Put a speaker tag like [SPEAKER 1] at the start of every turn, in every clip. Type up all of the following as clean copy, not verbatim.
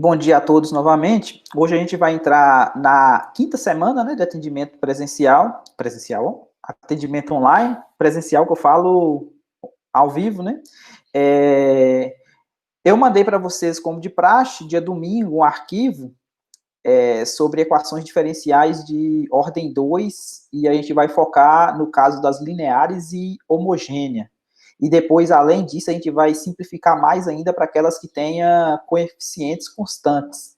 [SPEAKER 1] Bom dia a todos novamente. Hoje a gente vai entrar na quinta semana, né, de atendimento presencial, atendimento online, presencial que eu falo ao vivo, né? Eu mandei para vocês, como de praxe, dia domingo, um arquivo sobre equações diferenciais de ordem 2 e a gente vai focar no caso das lineares e homogênea. E depois, além disso, a gente vai simplificar mais ainda para aquelas que tenha coeficientes constantes.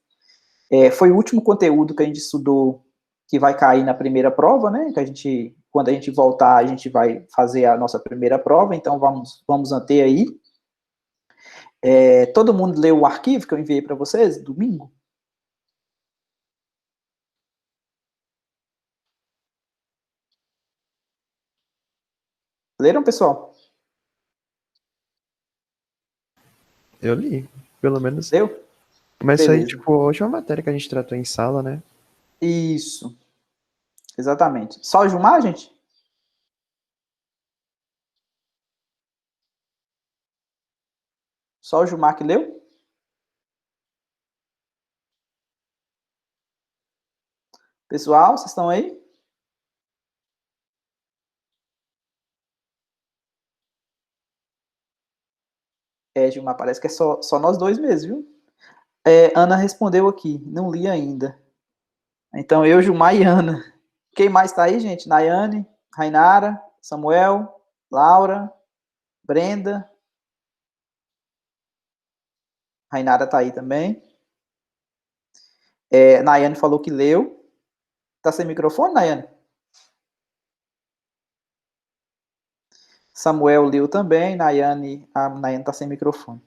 [SPEAKER 1] Foi o último conteúdo que a gente estudou que vai cair na primeira prova, né? Que a gente, quando a gente voltar, a gente vai fazer a nossa primeira prova, então vamos manter aí. Todo mundo leu o arquivo que eu enviei para vocês, domingo? Leram, pessoal?
[SPEAKER 2] Eu li, pelo menos.
[SPEAKER 1] Leu?
[SPEAKER 2] Mas isso aí,
[SPEAKER 1] Beleza.
[SPEAKER 2] tipo, a última matéria que a gente tratou em sala, né?
[SPEAKER 1] Isso, exatamente. Só o Gilmar, gente? Só o Gilmar que leu? Pessoal, vocês estão aí? Gilmar, parece que é só nós dois mesmo, viu? Ana respondeu aqui, não li ainda. Então, eu, Gilmar e Ana. Quem mais está aí, gente? Nayane, Rainara, Samuel, Laura, Brenda. Rainara está aí também. Nayane falou que leu. Está sem microfone, Nayane? Samuel leu também. A Nayane está sem microfone.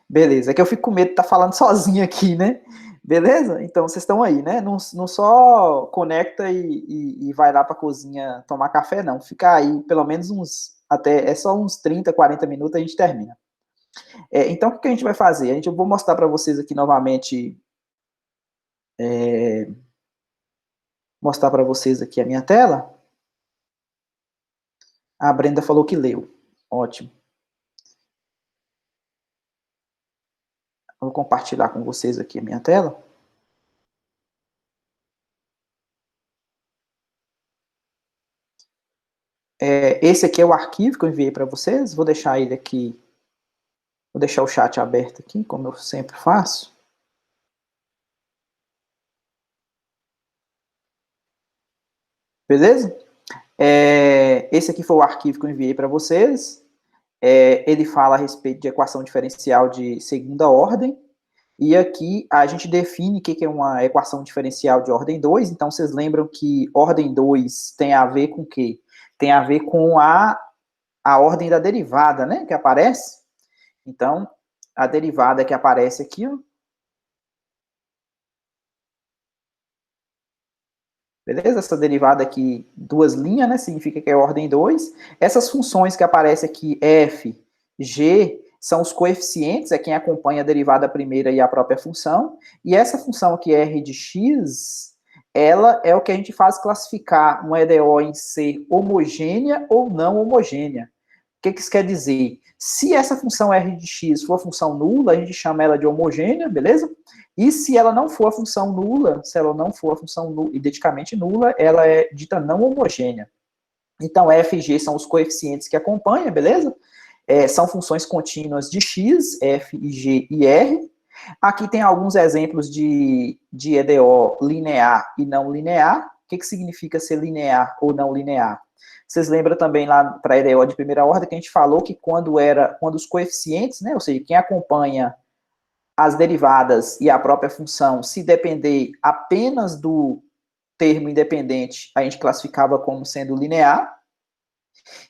[SPEAKER 1] Beleza, é que eu fico com medo de estar falando sozinho aqui, né? Beleza? Então vocês estão aí, né? Não só conecta e vai lá para a cozinha tomar café, não. Fica aí pelo menos é só uns 30, 40 minutos a gente termina. Então o que a gente vai fazer? Eu vou mostrar para vocês aqui novamente, mostrar para vocês aqui a minha tela. A Brenda falou que leu. Ótimo. Vou compartilhar com vocês aqui a minha tela. Esse aqui é o arquivo que eu enviei para vocês. Vou deixar ele aqui. Vou deixar o chat aberto aqui, como eu sempre faço. Beleza? Esse aqui foi o arquivo que eu enviei para vocês. Ele fala a respeito de equação diferencial de segunda ordem. E aqui a gente define o que é uma equação diferencial de ordem 2. Então, vocês lembram que ordem 2 tem a ver com o quê? Tem a ver com a ordem da derivada, né? Que aparece. Então, a derivada que aparece aqui, ó. Beleza? Essa derivada aqui, duas linhas, né? Significa que é ordem 2. Essas funções que aparecem aqui, f, g, são os coeficientes, é quem acompanha a derivada primeira e a própria função. E essa função aqui, r de x, ela é o que a gente faz classificar uma EDO em ser homogênea ou não homogênea. O que isso quer dizer? Se essa função r de x for função nula, a gente chama ela de homogênea, beleza? E se ela não for a função nula, se ela não for a função identicamente nula, ela é dita não homogênea. Então, f e g são os coeficientes que acompanham, beleza? São funções contínuas de x, f, g e r. Aqui tem alguns exemplos de EDO linear e não linear. O que significa ser linear ou não linear? Vocês lembram também lá para a EDO de primeira ordem que a gente falou que quando os coeficientes, né, ou seja, quem acompanha as derivadas e a própria função, se depender apenas do termo independente, a gente classificava como sendo linear.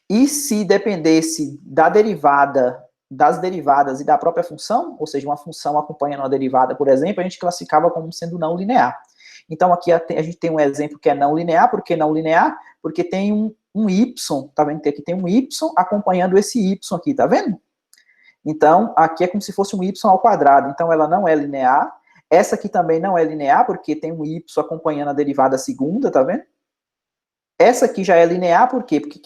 [SPEAKER 1] E se dependesse da derivada, das derivadas e da própria função, ou seja, uma função acompanhando uma derivada, por exemplo, a gente classificava como sendo não linear. Então, aqui a gente tem um exemplo que é não linear. Por que não linear? Porque tem um y, tá vendo que aqui tem um y acompanhando esse y aqui, tá vendo? Então, aqui é como se fosse um y ao quadrado. Então, ela não é linear. Essa aqui também não é linear, porque tem um y acompanhando a derivada segunda, tá vendo? Essa aqui já é linear, por quê? Porque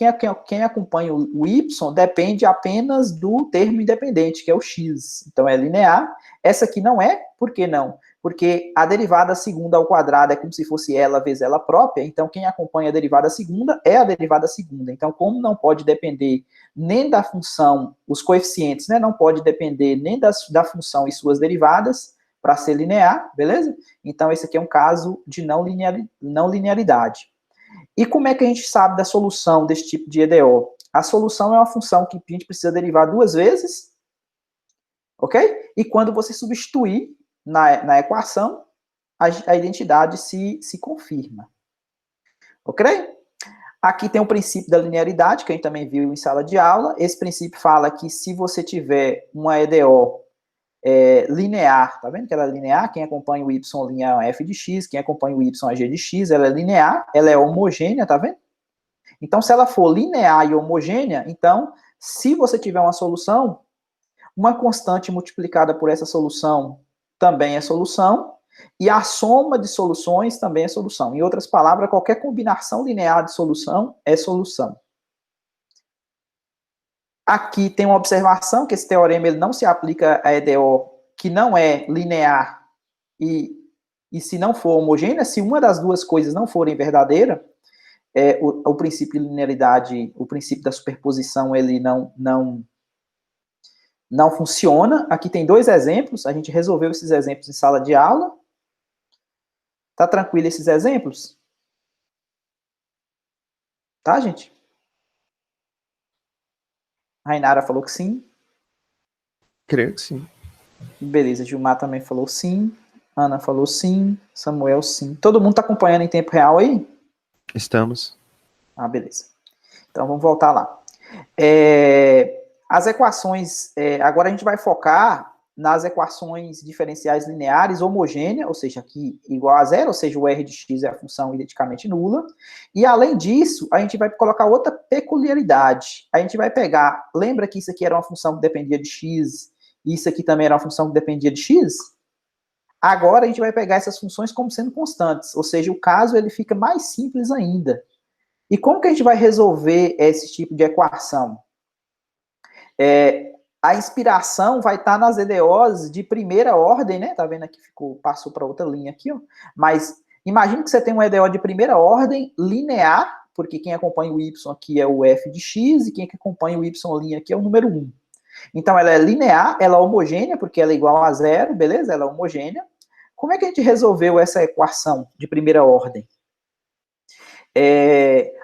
[SPEAKER 1] quem acompanha o y depende apenas do termo independente, que é o x. Então, é linear. Essa aqui não é, por que não? Porque a derivada segunda ao quadrado é como se fosse ela vezes ela própria, então quem acompanha a derivada segunda é a derivada segunda. Então, como não pode depender nem da função, os coeficientes, né, não pode depender nem da função e suas derivadas para ser linear, beleza? Então, esse aqui é um caso de não linearidade. E como é que a gente sabe da solução desse tipo de EDO? A solução é uma função que a gente precisa derivar duas vezes, ok? E quando você substituir na equação, a identidade se confirma. Ok? Aqui tem o princípio da linearidade, que a gente também viu em sala de aula. Esse princípio fala que se você tiver uma EDO linear, tá vendo que ela é linear? Quem acompanha o y' é f de x, quem acompanha o y é g de x, ela é linear, ela é homogênea, tá vendo? Então, se ela for linear e homogênea, então, se você tiver uma solução, uma constante multiplicada por essa solução também é solução, e a soma de soluções também é solução. Em outras palavras, qualquer combinação linear de solução é solução. Aqui tem uma observação, que esse teorema ele não se aplica a EDO que não é linear e se não for homogênea, se uma das duas coisas não forem verdadeira, o princípio de linearidade, o princípio da superposição, ele não funciona. Aqui tem dois exemplos, a gente resolveu esses exemplos em sala de aula. Tá tranquilo esses exemplos? Tá, gente? A Rainara falou que sim.
[SPEAKER 2] Creio que sim.
[SPEAKER 1] Beleza, Gilmar também falou sim. Ana falou sim. Samuel sim. Todo mundo tá acompanhando em tempo real aí?
[SPEAKER 2] Estamos.
[SPEAKER 1] Ah, beleza. Então vamos voltar lá. As equações, agora a gente vai focar nas equações diferenciais lineares homogêneas, ou seja, aqui igual a zero, ou seja, o r de x é a função identicamente nula. E além disso, a gente vai colocar outra peculiaridade. A gente vai pegar, lembra que isso aqui era uma função que dependia de x, e isso aqui também era uma função que dependia de x? Agora a gente vai pegar essas funções como sendo constantes, ou seja, o caso ele fica mais simples ainda. E como que a gente vai resolver esse tipo de equação? A inspiração vai estar nas EDOs de primeira ordem, né? Tá vendo aqui, passou para outra linha aqui, ó. Mas imagine que você tem uma EDO de primeira ordem linear, porque quem acompanha o y aqui é o f de x, e quem acompanha o y' aqui é o número 1. Então, ela é linear, ela é homogênea, porque ela é igual a zero, beleza? Ela é homogênea. Como é que a gente resolveu essa equação de primeira ordem?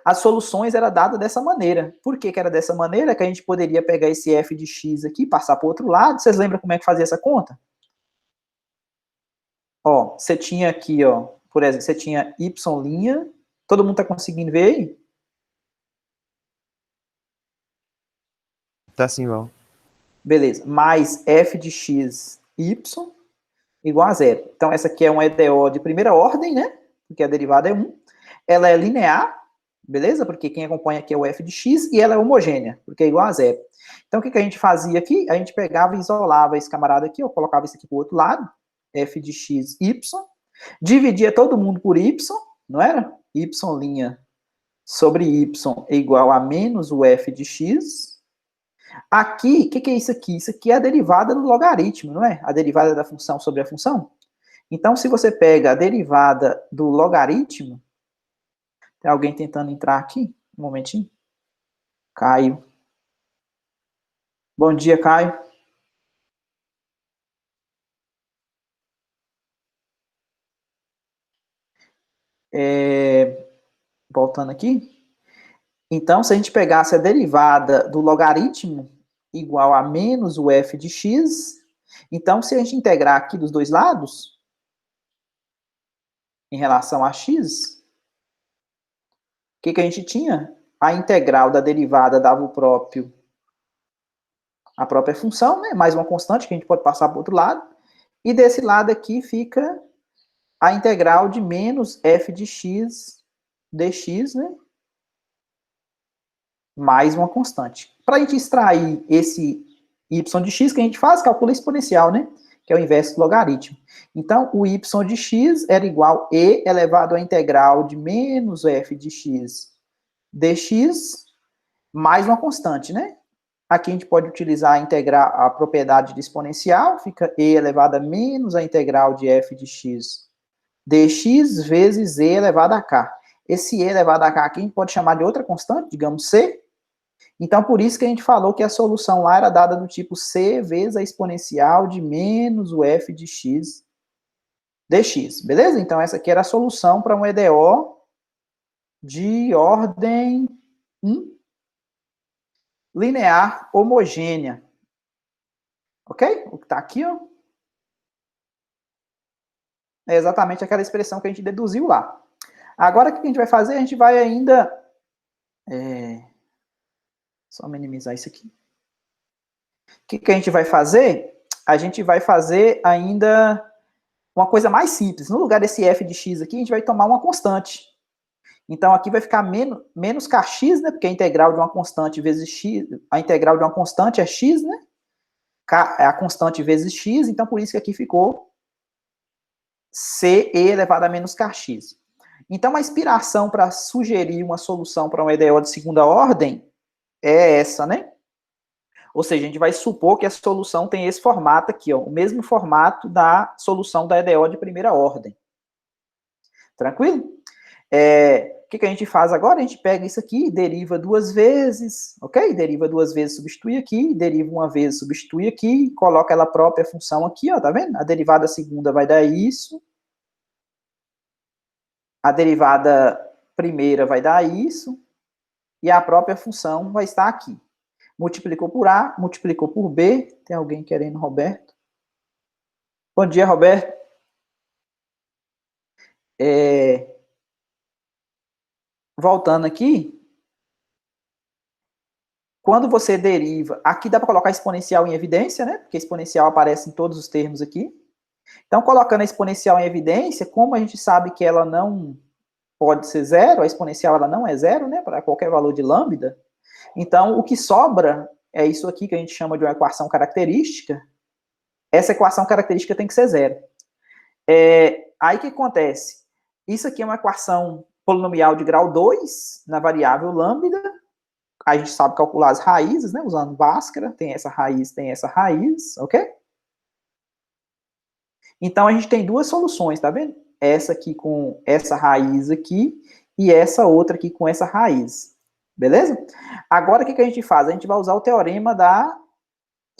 [SPEAKER 1] As soluções eram dadas dessa maneira. Por que era dessa maneira? Que a gente poderia pegar esse f de x aqui, passar para o outro lado. Vocês lembram como é que fazia essa conta? Ó, você tinha aqui, ó, por exemplo, você tinha y'. Todo mundo está conseguindo ver aí?
[SPEAKER 2] Tá sim, Val.
[SPEAKER 1] Beleza. Mais f de x y igual a zero. Então, essa aqui é uma EDO de primeira ordem, né? Porque a derivada é 1. Ela é linear, beleza? Porque quem acompanha aqui é o f de x, e ela é homogênea, porque é igual a zero. Então, o que a gente fazia aqui? A gente pegava e isolava esse camarada aqui, eu colocava isso aqui para o outro lado, f de x, y, dividia todo mundo por y, não era? Y' sobre y é igual a menos o f de x. Aqui, o que é isso aqui? Isso aqui é a derivada do logaritmo, não é? A derivada da função sobre a função. Então, se você pega a derivada do logaritmo, tem alguém tentando entrar aqui? Um momentinho. Caio. Bom dia, Caio. Voltando aqui. Então, se a gente pegasse a derivada do logaritmo igual a menos o f de x, então, se a gente integrar aqui dos dois lados, em relação a x, o que a gente tinha? A integral da derivada dava a própria função, né? Mais uma constante que a gente pode passar para o outro lado. E desse lado aqui fica a integral de menos f de x dx, né? Mais uma constante. Para a gente extrair esse y de x, que a gente faz, calcula exponencial, né? Que é o inverso do logaritmo. Então, o y de x era igual a e elevado à integral de menos f de x dx mais uma constante, né? Aqui a gente pode utilizar a propriedade de exponencial, fica e elevado a menos a integral de f de x dx vezes e elevado a k. Esse e elevado a k aqui a gente pode chamar de outra constante, digamos c. Então, por isso que a gente falou que a solução lá era dada do tipo c vezes a exponencial de menos o f de x dx, beleza? Então, essa aqui era a solução para um EDO de ordem 1 linear homogênea. Ok? O que está aqui, ó, é exatamente aquela expressão que a gente deduziu lá. Agora, o que a gente vai fazer? A gente vai ainda... Só minimizar isso aqui. O que a gente vai fazer? A gente vai fazer ainda uma coisa mais simples. No lugar desse f de x aqui, a gente vai tomar uma constante. Então, aqui vai ficar menos kx, né? Porque a integral de uma constante vezes x... A integral de uma constante é x, né? K é a constante vezes x. Então, por isso que aqui ficou c e elevado a menos kx. Então, a inspiração para sugerir uma solução para um EDO de segunda ordem é essa, né? Ou seja, a gente vai supor que a solução tem esse formato aqui, ó, o mesmo formato da solução da EDO de primeira ordem. Tranquilo? O que a gente faz agora? A gente pega isso aqui, deriva duas vezes, ok? Deriva duas vezes, substitui aqui, deriva uma vez, substitui aqui, coloca ela própria função aqui, ó, tá vendo? A derivada segunda vai dar isso. A derivada primeira vai dar isso. E a própria função vai estar aqui. Multiplicou por A, multiplicou por B. Tem alguém querendo, Roberto? Bom dia, Roberto. Voltando aqui. Quando você deriva... Aqui dá para colocar exponencial em evidência, né? Porque exponencial aparece em todos os termos aqui. Então, colocando a exponencial em evidência, como a gente sabe que ela não pode ser zero, a exponencial ela não é zero, né? Para qualquer valor de lambda. Então, o que sobra é isso aqui que a gente chama de uma equação característica. Essa equação característica tem que ser zero. Aí o que acontece? Isso aqui é uma equação polinomial de grau 2 na variável lambda. A gente sabe calcular as raízes, né? Usando Bhaskara. Tem essa raiz, ok? Então, a gente tem duas soluções, tá vendo? Essa aqui com essa raiz aqui e essa outra aqui com essa raiz. Beleza? Agora, o que a gente faz? A gente vai usar o teorema da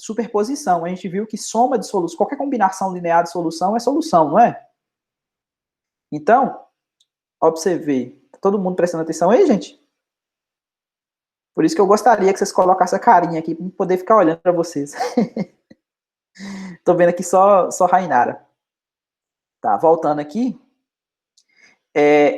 [SPEAKER 1] superposição. A gente viu que soma de solução, qualquer combinação linear de solução é solução, não é? Então, observei. Tá todo mundo prestando atenção aí, gente? Por isso que eu gostaria que vocês colocassem a carinha aqui, para poder ficar olhando para vocês. Tô vendo aqui só Rainara. Tá, voltando aqui.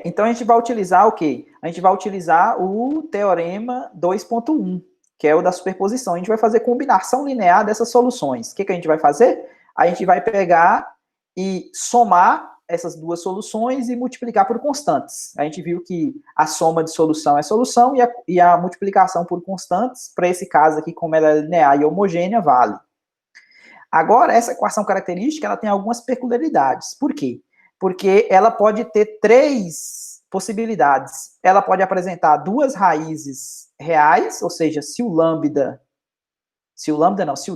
[SPEAKER 1] Então, a gente vai utilizar o quê? A gente vai utilizar o teorema 2.1, que é o da superposição. A gente vai fazer combinação linear dessas soluções. O que a gente vai fazer? A gente vai pegar e somar essas duas soluções e multiplicar por constantes. A gente viu que a soma de solução é solução e a multiplicação por constantes, para esse caso aqui, como ela é linear e homogênea, vale. Agora, essa equação característica, ela tem algumas peculiaridades. Por quê? Porque ela pode ter três possibilidades. Ela pode apresentar duas raízes reais, ou seja, se o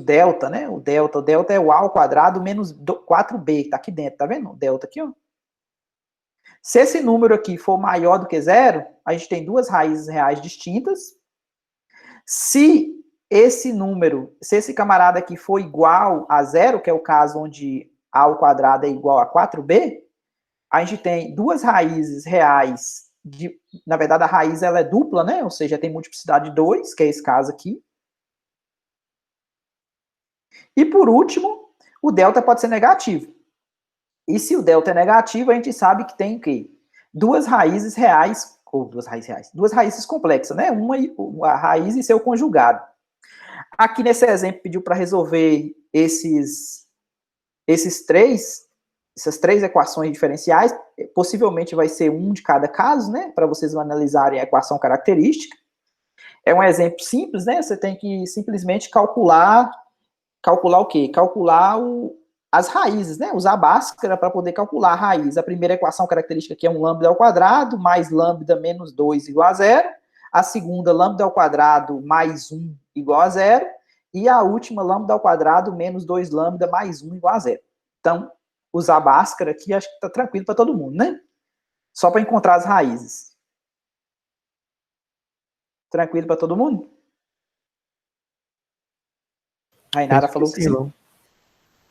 [SPEAKER 1] delta, né? O delta é o a ao quadrado menos 4b, que tá aqui dentro, tá vendo? O delta aqui, ó. Se esse número aqui for maior do que zero, a gente tem duas raízes reais distintas. Se esse camarada aqui for igual a zero, que é o caso onde a ao quadrado é igual a 4b, a gente tem duas raízes reais, na verdade a raiz ela é dupla, né? Ou seja, tem multiplicidade de 2, que é esse caso aqui. E por último, o delta pode ser negativo. E se o delta é negativo, a gente sabe que tem o quê? Duas raízes reais, ou duas raízes complexas, né? A raiz e seu conjugado. Aqui nesse exemplo pediu para resolver essas três equações diferenciais, possivelmente vai ser um de cada caso, né, para vocês analisarem a equação característica. É um exemplo simples, né, você tem que simplesmente calcular o quê? Calcular as raízes, né, usar a Bhaskara para poder calcular a raiz. A primeira equação característica aqui é um lambda ao quadrado, mais lambda menos 2 igual a zero. a segunda, lambda ao quadrado mais 1 igual a zero, e a última, lambda ao quadrado menos 2 lambda mais 1 igual a zero. Então, usar Bhaskara aqui, acho que está tranquilo para todo mundo, né? Só para encontrar as raízes. Tranquilo para todo mundo? Rainara falou que sim.
[SPEAKER 2] Não.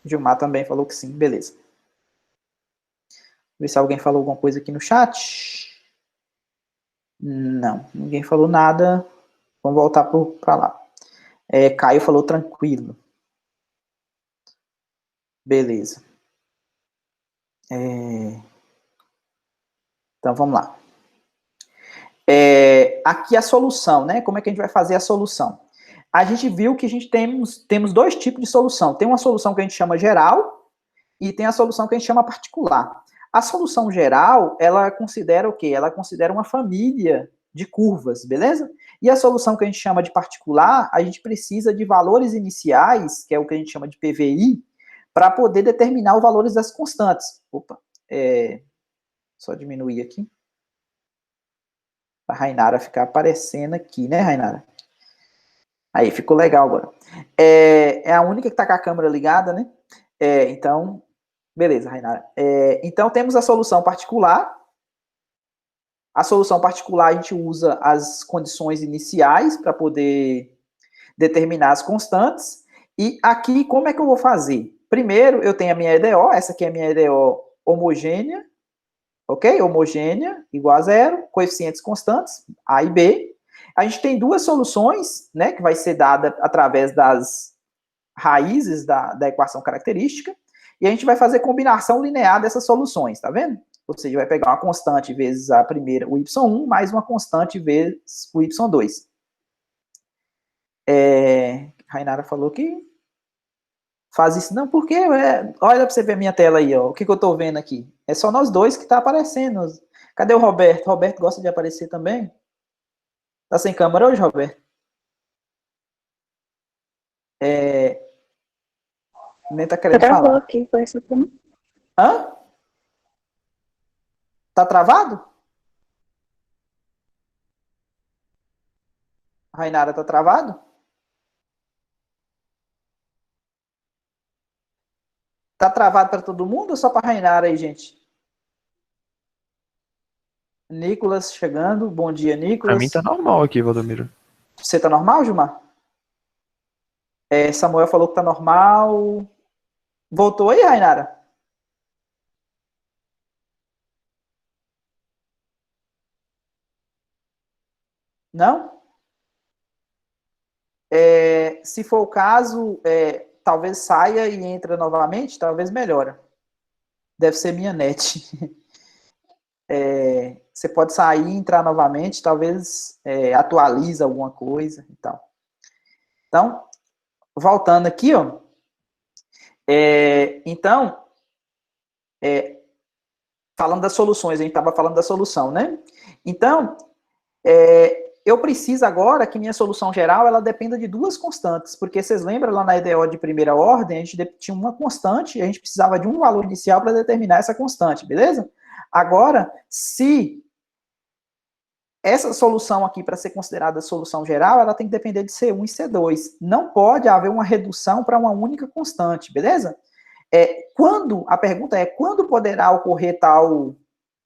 [SPEAKER 1] Gilmar também falou que sim. Beleza. Ver se alguém falou alguma coisa aqui no chat. Não, ninguém falou nada. Vamos voltar para lá. Caio falou tranquilo. Beleza. Então, vamos lá. Aqui a solução, né? Como é que a gente vai fazer a solução? A gente viu que a gente temos dois tipos de solução. Tem uma solução que a gente chama geral e tem a solução que a gente chama particular. A solução geral, ela considera o quê? Ela considera uma família de curvas, beleza? E a solução que a gente chama de particular, a gente precisa de valores iniciais, que é o que a gente chama de PVI, para poder determinar os valores das constantes. Opa, só diminuir aqui. A Rainara ficar aparecendo aqui, né, Rainara? Aí, ficou legal agora. É a única que está com a câmera ligada, né? Então, beleza, Rainara. Então, temos a solução particular. A solução particular, a gente usa as condições iniciais para poder determinar as constantes. E aqui, como é que eu vou fazer? Primeiro, eu tenho a minha EDO, essa aqui é a minha EDO homogênea, ok? Homogênea, igual a zero, coeficientes constantes, A e B. A gente tem duas soluções, né, que vai ser dada através das raízes da equação característica, e a gente vai fazer combinação linear dessas soluções, tá vendo? Ou seja, vai pegar uma constante vezes a primeira, o y1, mais uma constante vezes o y2. Rainara falou que faz isso. Não, porque olha para você ver a minha tela aí, ó. O que eu estou vendo aqui? É só nós dois que está aparecendo. Cadê o Roberto? Roberto gosta de aparecer também? Tá sem câmera hoje, Roberto? Nem tá querendo falar.
[SPEAKER 3] Aqui, foi isso aqui.
[SPEAKER 1] Hã? Tá travado? Rainara, tá travado? Tá travado para todo mundo ou só para Rainara aí, gente? Nicolas chegando. Bom dia,
[SPEAKER 2] Pra mim
[SPEAKER 1] Nicolas.
[SPEAKER 2] tá normal aqui, Valdomiro.
[SPEAKER 1] Você tá normal, Gilmar? Samuel falou que tá normal. Voltou aí, Rainara? Não? Se for o caso, talvez saia e entra novamente, talvez melhora. Deve ser minha net. Você pode sair e entrar novamente, talvez atualiza alguma coisa e tal. Então, voltando aqui, ó. Então, falando das soluções, a gente estava falando da solução, né? Então, eu preciso agora que minha solução geral, ela dependa de duas constantes, porque vocês lembram lá na EDO de primeira ordem, a gente tinha uma constante e a gente precisava de um valor inicial para determinar essa constante, beleza? Agora, se essa solução aqui, para ser considerada solução geral, ela tem que depender de C1 e C2. Não pode haver uma redução para uma única constante, beleza? A pergunta é, quando poderá ocorrer tal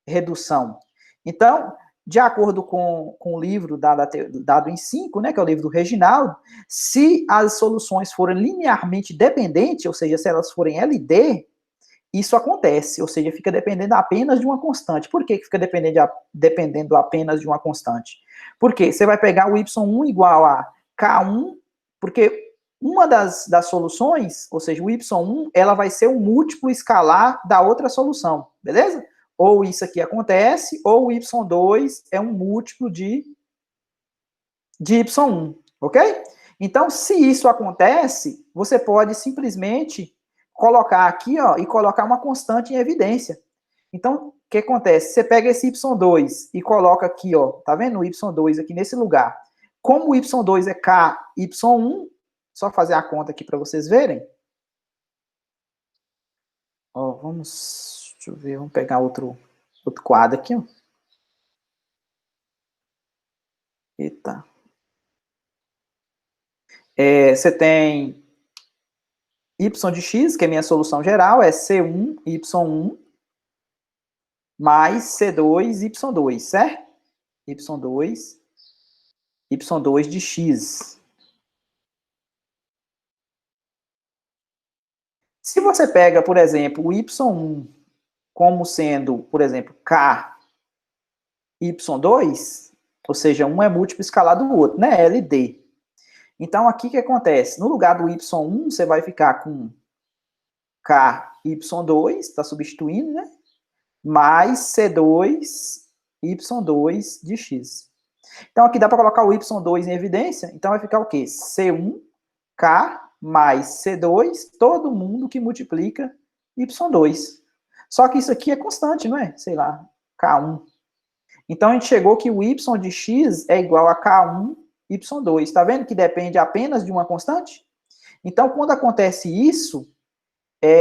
[SPEAKER 1] redução? Então, de acordo com o livro dado em 5, né, que é o livro do Reginaldo, se as soluções forem linearmente dependentes, ou seja, se elas forem LD, isso acontece, ou seja, fica dependendo apenas de uma constante. Por que fica dependendo apenas de uma constante? Porque você vai pegar o y1 igual a k1, porque uma das soluções, ou seja, o y1, ela vai ser um múltiplo escalar da outra solução, beleza? Ou isso aqui acontece, ou o y2 é um múltiplo de y1, ok? Então, se isso acontece, você pode simplesmente colocar aqui, ó, e colocar uma constante em evidência. Então, o que acontece? Você pega esse y2 e coloca aqui, ó, tá vendo o y2 aqui nesse lugar. Como o y2 é k, y1, só fazer a conta aqui para vocês verem. Ó, deixa eu ver, vamos pegar outro quadro aqui, ó. Eita. Você tem y de x, que é minha solução geral, é C1, y1, mais C2, y2, certo? y2, y2 de x. Se você pega, por exemplo, o y1 como sendo, por exemplo, k, y2, ou seja, um é múltiplo escalar do outro, né? LD. Então, aqui o que acontece? No lugar do y1, você vai ficar com k, y2, está substituindo, né? Mais C2, y2 de x. Então, aqui dá para colocar o y2 em evidência. Então, vai ficar o quê? C1K mais C2, todo mundo que multiplica y2. Só que isso aqui é constante, não é? Sei lá, K1. Então, a gente chegou que o y de x é igual a K1, y2. Está vendo que depende apenas de uma constante? Então, quando acontece isso,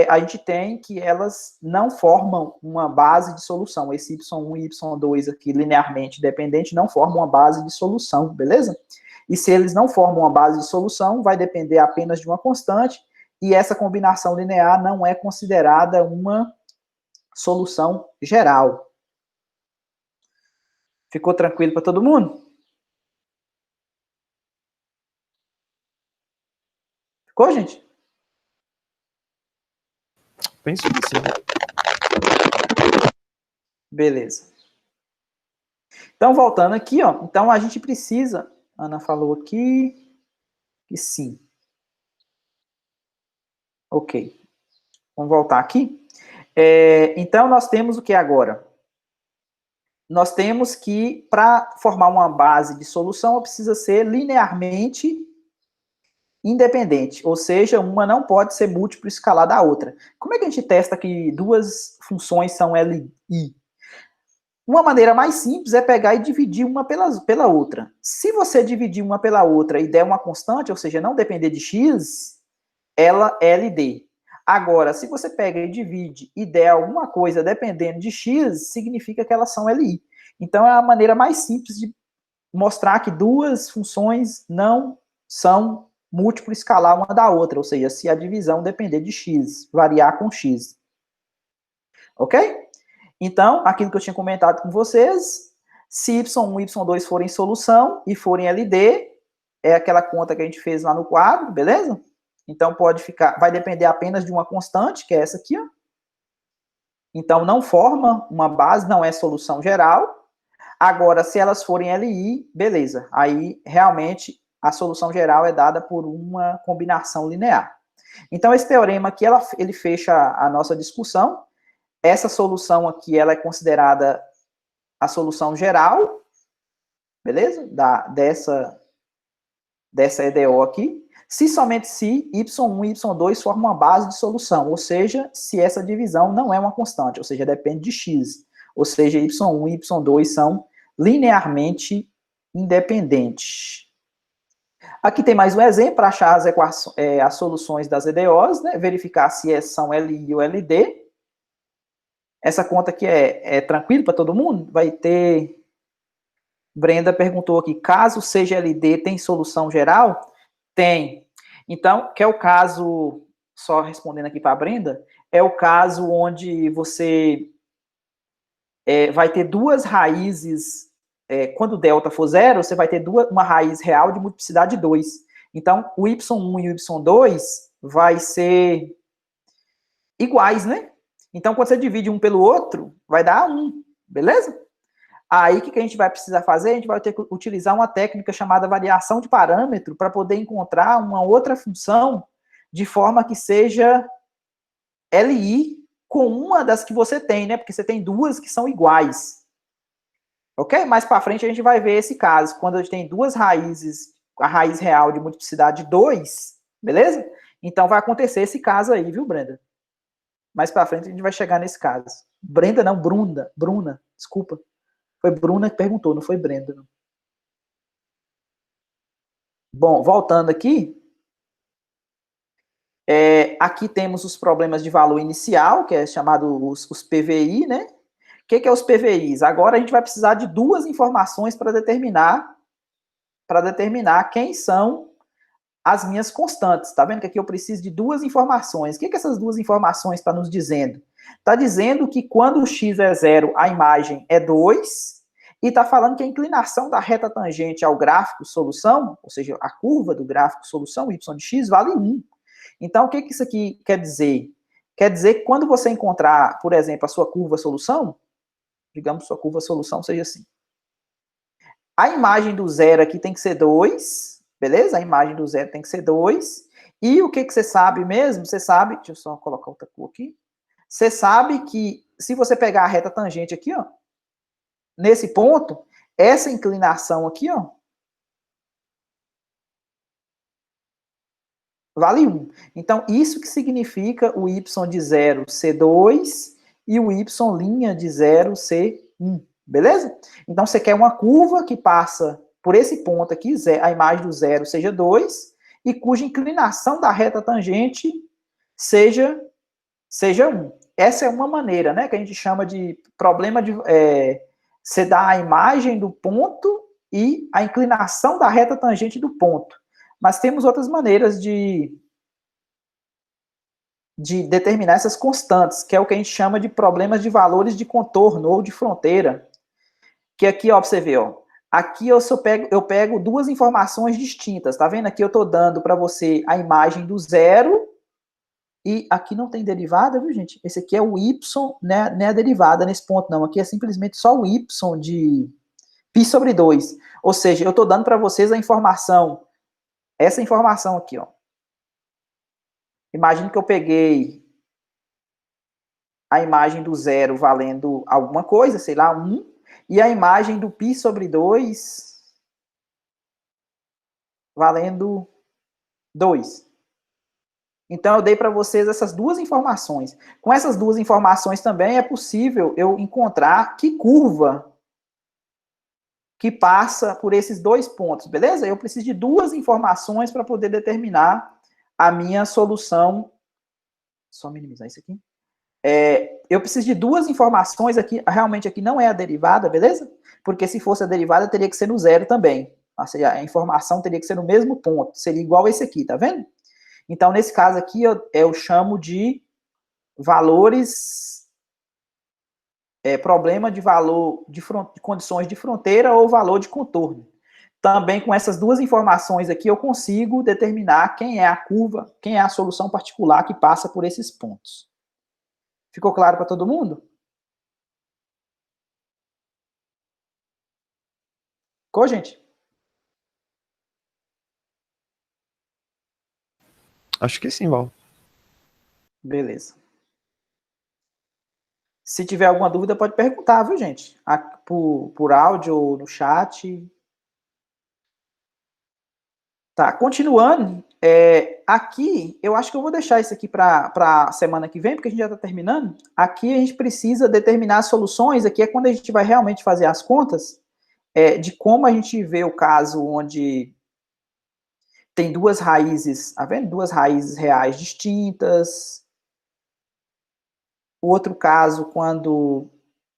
[SPEAKER 1] a gente tem que elas não formam uma base de solução. Esse y1 e y2 aqui, linearmente dependente, não formam uma base de solução, beleza? E se eles não formam uma base de solução, vai depender apenas de uma constante, e essa combinação linear não é considerada uma solução geral. Ficou tranquilo para todo mundo? Ficou, gente?
[SPEAKER 2] Penso que sim.
[SPEAKER 1] Beleza. Então, voltando aqui, ó. Então, a gente precisa... Ana falou aqui que sim. Ok. Vamos voltar aqui. Então, nós temos o que agora? Nós temos que, para formar uma base de solução, precisa ser linearmente independente, ou seja, uma não pode ser múltiplo escalar da outra. Como é que a gente testa que duas funções são LI? Uma maneira mais simples é pegar e dividir uma pela outra. Se você dividir uma pela outra e der uma constante, ou seja, não depender de x, ela é LD. Agora, se você pega e divide e der alguma coisa dependendo de x, significa que elas são LI. Então, é a maneira mais simples de mostrar que duas funções não são múltiplo escalar uma da outra, ou seja, se a divisão depender de x, variar com x. Ok? Então, aquilo que eu tinha comentado com vocês, se y1 e y2 forem solução e forem LD, é aquela conta que a gente fez lá no quadro, beleza? Então, pode ficar, vai depender apenas de uma constante, que é essa aqui, ó. Então, não forma uma base, não é solução geral. Agora, se elas forem LI, beleza. Aí, realmente, a solução geral é dada por uma combinação linear. Então, esse teorema aqui, ele fecha a nossa discussão. Essa solução aqui, ela é considerada a solução geral, beleza? Dessa EDO aqui. Se somente se y1 e y2 formam uma base de solução, ou seja, se essa divisão não é uma constante, ou seja, depende de x. Ou seja, y1 e y2 são linearmente independentes. Aqui tem mais um exemplo para achar as soluções das EDOs, né? Verificar se são LI ou LD. Essa conta aqui é tranquilo para todo mundo? Vai ter... Brenda perguntou aqui, caso seja LD, tem solução geral? Tem. Então, que é o caso, só respondendo aqui para a Brenda, é o caso onde você vai ter duas raízes, quando delta for zero, você vai ter uma raiz real de multiplicidade 2. Então, o y1 e o y2 vai ser iguais, né? Então, quando você divide um pelo outro, vai dar 1, beleza? Aí, o que a gente vai precisar fazer? A gente vai ter que utilizar uma técnica chamada variação de parâmetro para poder encontrar uma outra função de forma que seja LI com uma das que você tem, né? Porque você tem duas que são iguais. Ok? Mais para frente a gente vai ver esse caso, quando a gente tem duas raízes, a raiz real de multiplicidade 2, beleza? Então, vai acontecer esse caso aí, viu, Brenda? Mais para frente a gente vai chegar nesse caso. Brenda não, Bruna, desculpa. Foi Bruna que perguntou, não foi Brenda. Não. Bom, voltando aqui. Aqui temos os problemas de valor inicial, que é chamado os PVI, né? O que é os PVIs? Agora a gente vai precisar de duas informações para determinar para determinar quem são as minhas constantes. Tá vendo que aqui eu preciso de duas informações. O que essas duas informações estão nos dizendo? Está dizendo que quando o x é 0, a imagem é 2, e está falando que a inclinação da reta tangente ao gráfico solução, ou seja, a curva do gráfico solução, y de x, vale 1. Então, o que isso aqui quer dizer? Quer dizer que quando você encontrar, por exemplo, a sua curva solução, digamos que sua curva solução seja assim. A imagem do zero aqui tem que ser 2, beleza? A imagem do zero tem que ser 2. E o que você sabe mesmo? Você sabe, deixa eu só colocar outra cor aqui. Você sabe que se você pegar a reta tangente aqui, ó, nesse ponto, essa inclinação aqui, ó, vale 1. Então, isso que significa o y de 0 ser 2 e o y' de 0 ser 1. Beleza? Então, você quer uma curva que passa por esse ponto aqui, a imagem do zero seja 2, e cuja inclinação da reta tangente seja 1. Essa é uma maneira, né, que a gente chama de problema de... você dá a imagem do ponto e a inclinação da reta tangente do ponto. Mas temos outras maneiras de determinar essas constantes, que é o que a gente chama de problemas de valores de contorno ou de fronteira. Que aqui, ó, pra você ver, ó. Aqui eu pego duas informações distintas, tá vendo? Aqui eu tô dando para você a imagem do zero, e aqui não tem derivada, viu, gente? Esse aqui é o y, né, não é a derivada nesse ponto, não. Aqui é simplesmente só o y de π sobre 2. Ou seja, eu tô dando para vocês a informação, essa informação aqui, ó. Imagine que eu peguei a imagem do zero valendo alguma coisa, sei lá, 1, e a imagem do π sobre 2 valendo 2. Então, eu dei para vocês essas duas informações. Com essas duas informações também é possível eu encontrar que curva que passa por esses dois pontos, beleza? Eu preciso de duas informações para poder determinar a minha solução. Só minimizar isso aqui. Eu preciso de duas informações aqui, realmente aqui não é a derivada, beleza? Porque se fosse a derivada, teria que ser no zero também. Ou seja, a informação teria que ser no mesmo ponto, seria igual esse aqui, tá vendo? Então, nesse caso aqui, eu chamo de valores, problema de valor de condições de fronteira ou valor de contorno. Também com essas duas informações aqui, eu consigo determinar quem é a curva, quem é a solução particular que passa por esses pontos. Ficou claro para todo mundo? Ficou, gente?
[SPEAKER 2] Acho que sim, Val.
[SPEAKER 1] Beleza. Se tiver alguma dúvida, pode perguntar, viu, gente? Por áudio ou no chat. Tá, continuando. Aqui, eu acho que eu vou deixar isso aqui para a semana que vem, porque a gente já está terminando. Aqui a gente precisa determinar as soluções. Aqui é quando a gente vai realmente fazer as contas de como a gente vê o caso onde tem duas raízes, tá vendo? Duas raízes reais distintas. O outro caso, quando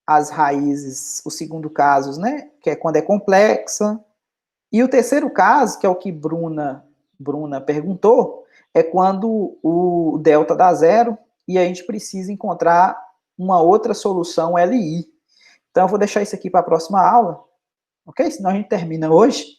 [SPEAKER 1] as raízes, o segundo caso, né? Que é quando é complexa. E o terceiro caso, que é o que Bruna perguntou, é quando o delta dá zero e a gente precisa encontrar uma outra solução LI. Então, eu vou deixar isso aqui para a próxima aula, ok? Senão a gente termina hoje.